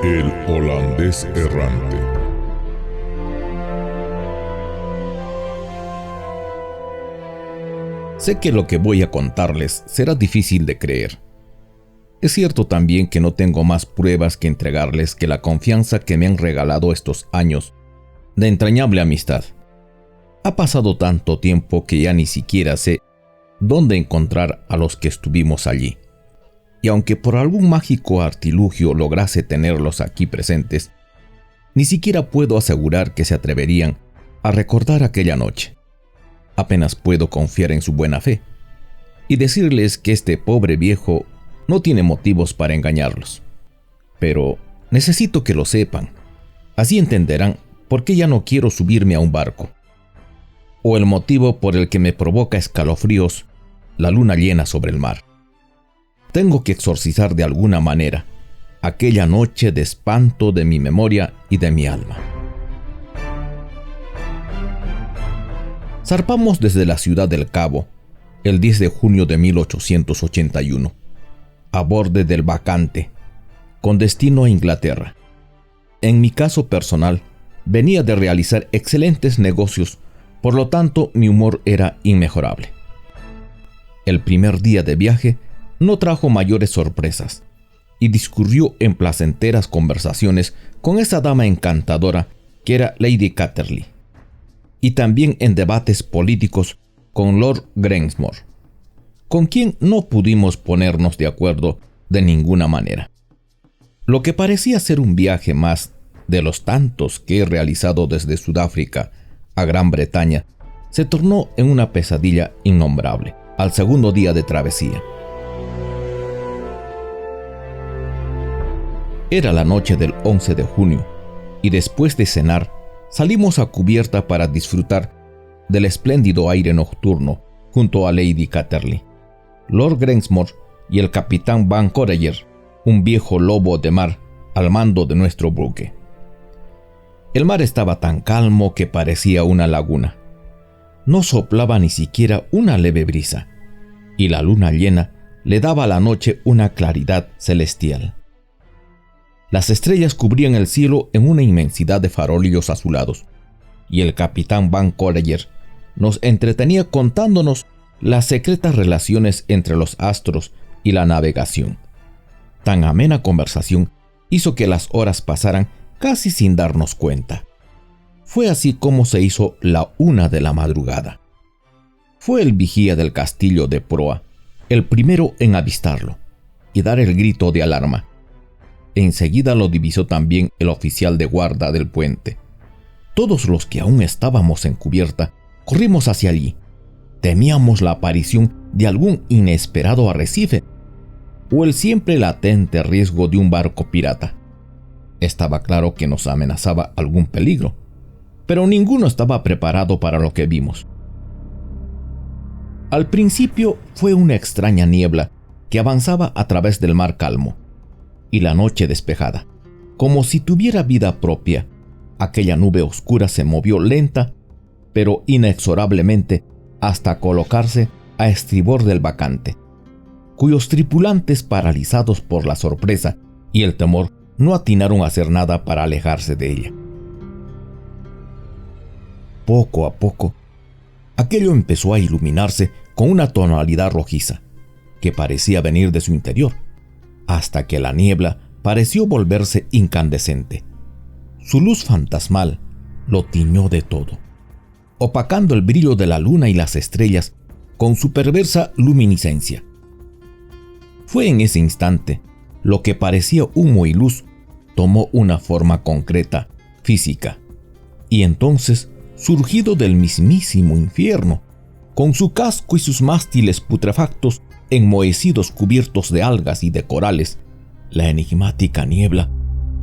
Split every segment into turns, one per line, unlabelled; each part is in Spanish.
El holandés errante.
Sé que lo que voy a contarles será difícil de creer. Es cierto también que no tengo más pruebas que entregarles que la confianza que me han regalado estos años de entrañable amistad. Ha pasado tanto tiempo que ya ni siquiera sé dónde encontrar a los que estuvimos allí. Y aunque por algún mágico artilugio lograse tenerlos aquí presentes, ni siquiera puedo asegurar que se atreverían a recordar aquella noche. Apenas puedo confiar en su buena fe y decirles que este pobre viejo no tiene motivos para engañarlos. Pero necesito que lo sepan. Así entenderán por qué ya no quiero subirme a un barco, o el motivo por el que me provoca escalofríos la luna llena sobre el mar. Tengo que exorcizar de alguna manera aquella noche de espanto de mi memoria y de mi alma. Zarpamos desde la ciudad del Cabo el 10 de junio de 1881, a borde del Bacante, con destino a Inglaterra. En mi caso personal, venía de realizar excelentes negocios, por lo tanto mi humor era inmejorable. El primer día de viaje no trajo mayores sorpresas y discurrió en placenteras conversaciones con esa dama encantadora que era Lady Catterley, y también en debates políticos con Lord Grangemore, con quien no pudimos ponernos de acuerdo de ninguna manera. Lo que parecía ser un viaje más de los tantos que he realizado desde Sudáfrica a Gran Bretaña se tornó en una pesadilla innombrable al segundo día de travesía. Era la noche del 11 de junio y después de cenar salimos a cubierta para disfrutar del espléndido aire nocturno junto a Lady Catterley, Lord Grangemore y el capitán Van Corlear, un viejo lobo de mar al mando de nuestro buque. El mar estaba tan calmo que parecía una laguna. No soplaba ni siquiera una leve brisa, y la luna llena le daba a la noche una claridad celestial. Las estrellas cubrían el cielo en una inmensidad de farolillos azulados, y el capitán Van Corlear nos entretenía contándonos las secretas relaciones entre los astros y la navegación. Tan amena conversación hizo que las horas pasaran casi sin darnos cuenta. Fue así como se hizo la 1 de la madrugada. Fue el vigía del castillo de proa el primero en avistarlo y dar el grito de alarma. Enseguida lo divisó también el oficial de guarda del puente. Todos los que aún estábamos en cubierta corrimos hacia allí. Temíamos la aparición de algún inesperado arrecife o el siempre latente riesgo de un barco pirata. Estaba claro que nos amenazaba algún peligro, pero ninguno estaba preparado para lo que vimos. Al principio fue una extraña niebla que avanzaba a través del mar calmo, y la noche despejada, como si tuviera vida propia. Aquella nube oscura se movió lenta, pero inexorablemente, hasta colocarse a estribor del Bacante, cuyos tripulantes, paralizados por la sorpresa y el temor, no atinaron a hacer nada para alejarse de ella. Poco a poco, aquello empezó a iluminarse con una tonalidad rojiza, que parecía venir de su interior, hasta que la niebla pareció volverse incandescente. Su luz fantasmal lo tiñó de todo, opacando el brillo de la luna y las estrellas con su perversa luminiscencia. Fue en ese instante lo que parecía humo y luz tomó una forma concreta, física, y entonces, surgido del mismísimo infierno, con su casco y sus mástiles putrefactos enmohecidos cubiertos de algas y de corales, la enigmática niebla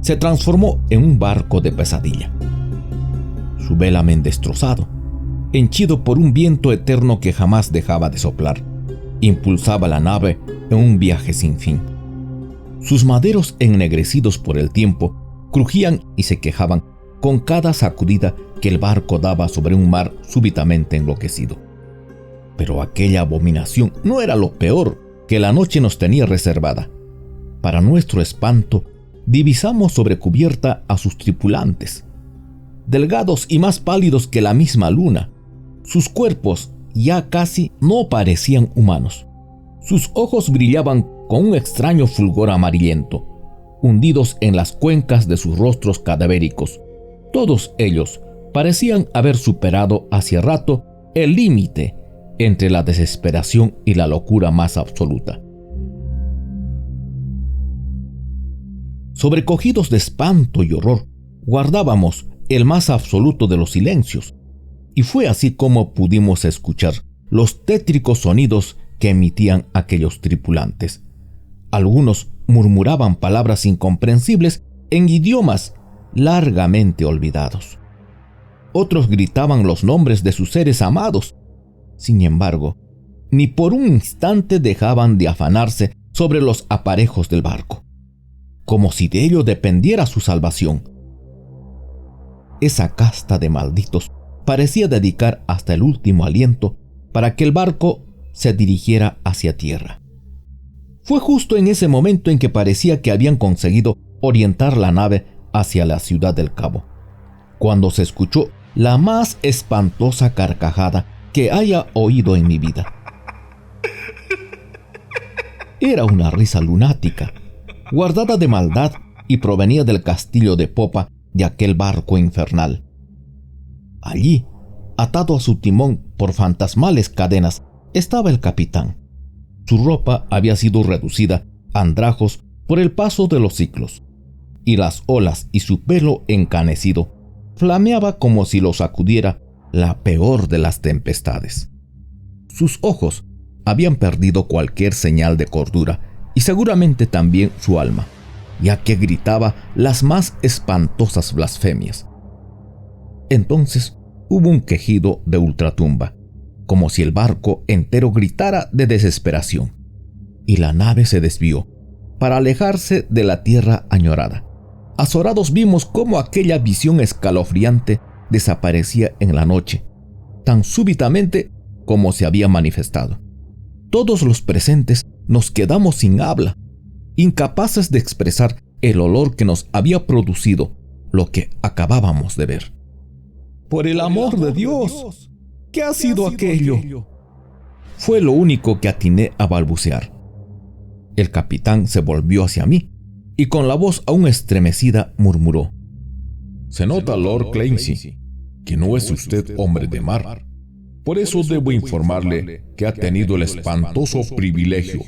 se transformó en un barco de pesadilla. Su velamen destrozado, henchido por un viento eterno que jamás dejaba de soplar, impulsaba la nave en un viaje sin fin. Sus maderos ennegrecidos por el tiempo crujían y se quejaban con cada sacudida que el barco daba sobre un mar súbitamente enloquecido. Pero aquella abominación no era lo peor que la noche nos tenía reservada. Para nuestro espanto, divisamos sobre cubierta a sus tripulantes, delgados y más pálidos que la misma luna. Sus cuerpos ya casi no parecían humanos. Sus ojos brillaban con un extraño fulgor amarillento, hundidos en las cuencas de sus rostros cadavéricos. Todos ellos parecían haber superado hace rato el límite entre la desesperación y la locura más absoluta. Sobrecogidos de espanto y horror, guardábamos el más absoluto de los silencios, y fue así como pudimos escuchar los tétricos sonidos que emitían aquellos tripulantes. Algunos murmuraban palabras incomprensibles en idiomas largamente olvidados. Otros gritaban los nombres de sus seres amados. Sin embargo, ni por un instante dejaban de afanarse sobre los aparejos del barco, como si de ello dependiera su salvación. Esa casta de malditos parecía dedicar hasta el último aliento para que el barco se dirigiera hacia tierra. Fue justo en ese momento en que parecía que habían conseguido orientar la nave hacia la ciudad del Cabo, cuando se escuchó la más espantosa carcajada que haya oído en mi vida. Era una risa lunática, guardada de maldad, y provenía del castillo de popa de aquel barco infernal. Allí, atado a su timón por fantasmales cadenas, estaba el capitán. Su ropa había sido reducida a andrajos por el paso de los siglos, y las olas y su pelo encanecido flameaba como si lo sacudiera la peor de las tempestades. Sus ojos habían perdido cualquier señal de cordura, y seguramente también su alma, ya que gritaba las más espantosas blasfemias. Entonces hubo un quejido de ultratumba, como si el barco entero gritara de desesperación, y la nave se desvió para alejarse de la tierra añorada. Azorados vimos cómo aquella visión escalofriante desaparecía en la noche, tan súbitamente como se había manifestado. Todos los presentes nos quedamos sin habla, incapaces de expresar el olor que nos había producido lo que acabábamos de ver. ¡Por el amor de Dios! ¿Qué ha sido aquello? Fue lo único que atiné a balbucear. El capitán se volvió hacia mí y con la voz aún estremecida murmuró:
Se nota, Lord Clancy, que no es usted hombre de mar. Por eso debo informarle que ha tenido el espantoso privilegio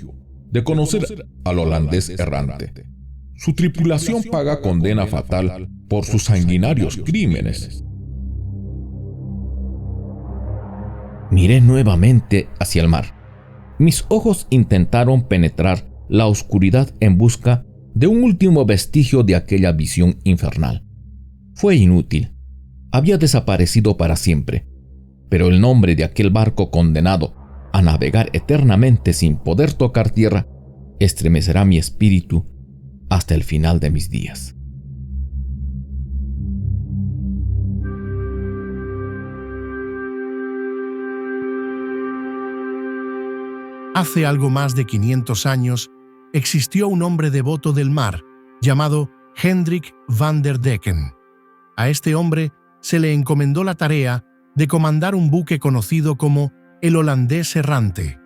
de conocer al holandés errante. Su tripulación paga condena fatal por sus sanguinarios crímenes.
Miré nuevamente hacia el mar. Mis ojos intentaron penetrar la oscuridad en busca de un último vestigio de aquella visión infernal. Fue inútil. Había desaparecido para siempre, pero el nombre de aquel barco condenado a navegar eternamente sin poder tocar tierra estremecerá mi espíritu hasta el final de mis días.
Hace algo más de 500 años existió un hombre devoto del mar llamado Hendrik van der Decken. A este hombre se le encomendó la tarea de comandar un buque conocido como el holandés errante.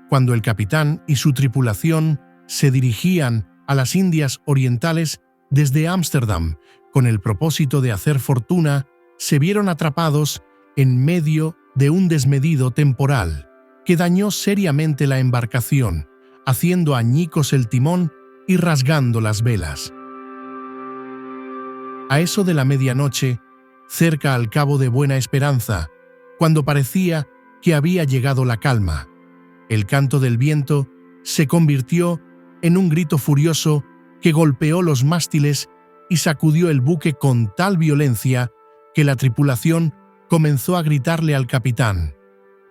Cuando el capitán y su tripulación se dirigían a las Indias Orientales desde Ámsterdam con el propósito de hacer fortuna, se vieron atrapados en medio de un desmedido temporal que dañó seriamente la embarcación, haciendo añicos el timón y rasgando las velas. A eso de la medianoche, cerca al Cabo de Buena Esperanza, cuando parecía que había llegado la calma, el canto del viento se convirtió en un grito furioso que golpeó los mástiles y sacudió el buque con tal violencia que la tripulación comenzó a gritarle al capitán: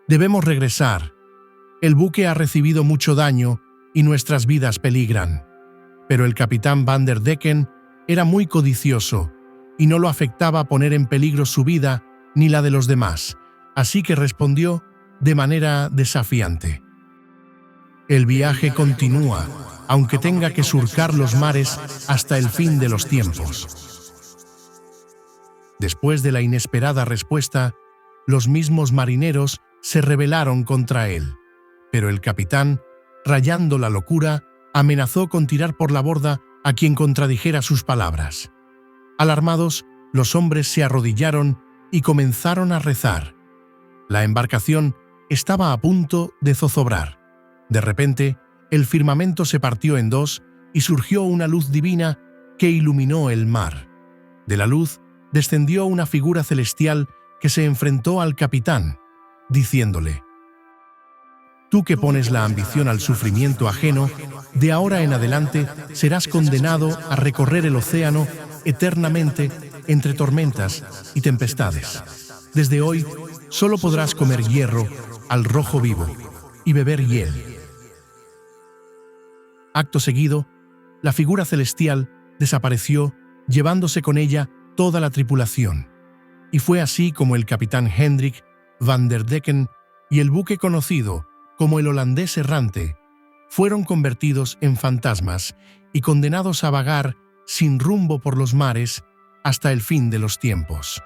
«Debemos regresar. El buque ha recibido mucho daño y nuestras vidas peligran». Pero el capitán van der Decken era muy codicioso y no lo afectaba poner en peligro su vida ni la de los demás, así que respondió de manera desafiante: «El viaje continúa. aunque tenga que surcar los mares hasta el fin de los tiempos. Después de la inesperada respuesta, los mismos marineros se rebelaron contra él, pero el capitán, rayando la locura, amenazó con tirar por la borda a quien contradijera sus palabras. Alarmados, los hombres se arrodillaron y comenzaron a rezar. La embarcación estaba a punto de zozobrar. De repente, el firmamento se partió en dos y surgió una luz divina que iluminó el mar. De la luz descendió una figura celestial que se enfrentó al capitán, diciéndole: «Tú que pones la ambición al sufrimiento ajeno, de ahora en adelante serás condenado a recorrer el océano eternamente entre tormentas y tempestades. Desde hoy solo podrás comer hierro al rojo vivo y beber hiel». Acto seguido, la figura celestial desapareció, llevándose con ella toda la tripulación. Y fue así como el capitán Hendrik van der Decken y el buque conocido como el holandés errante fueron convertidos en fantasmas y condenados a vagar sin rumbo por los mares hasta el fin de los tiempos.